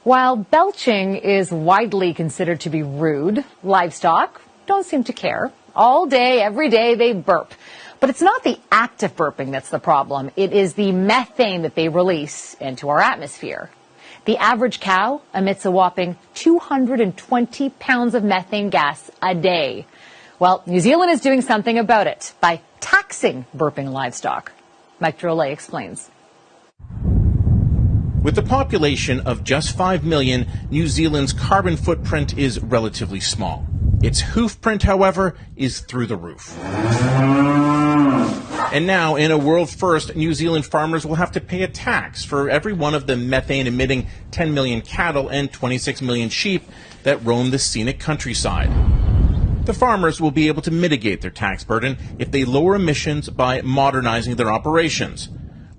While belching is widely considered to be rude, livestock don't seem to care. All day, every day, they burp. But it's not the act of burping that's the problem. It is the methane that they release into our atmosphere. The average cow emits a whopping 220 pounds of methane gas a day. Well, New Zealand is doing something about it by taxing burping livestock. Mike Drolet explains. With a population of just 5 million, New Zealand's carbon footprint is relatively small. Its hoof print, however, is through the roof. And now, in a world first, New Zealand farmers will have to pay a tax for every one of the methane-emitting 10 million cattle and 26 million sheep that roam the scenic countryside. The farmers will be able to mitigate their tax burden if they lower emissions by modernizing their operations.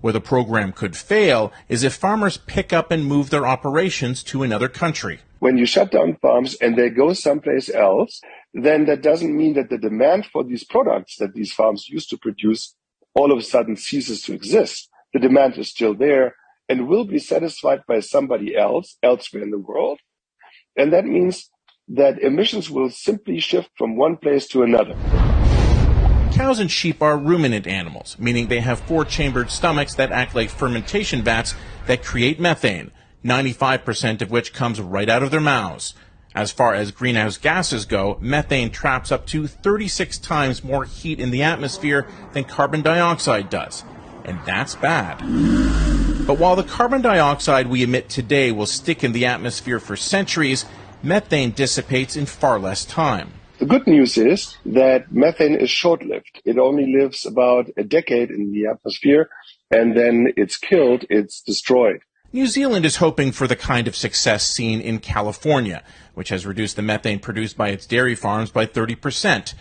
Where the program could fail is if farmers pick up and move their operations to another country. When you shut down farms and they go someplace else, then that doesn't mean that the demand for these products that these farms used to produce all of a sudden ceases to exist. The demand is still there and will be satisfied by somebody else elsewhere in the world. And that means that emissions will simply shift from one place to another. Cows and sheep are ruminant animals, meaning they have four-chambered stomachs that act like fermentation vats that create methane, 95% of which comes right out of their mouths. As far as greenhouse gases go, methane traps up to 36 times more heat in the atmosphere than carbon dioxide does. And that's bad. But while the carbon dioxide we emit today will stick in the atmosphere for centuries, methane dissipates in far less time. The good news is that methane is short-lived. It only lives about a decade in the atmosphere, and then it's killed, it's destroyed. New Zealand is hoping for the kind of success seen in California, which has reduced the methane produced by its dairy farms by 30%.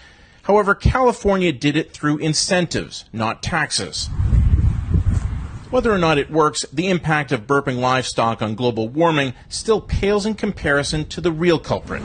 However, California did it through incentives, not taxes. Whether or not it works, the impact of burping livestock on global warming still pales in comparison to the real culprit,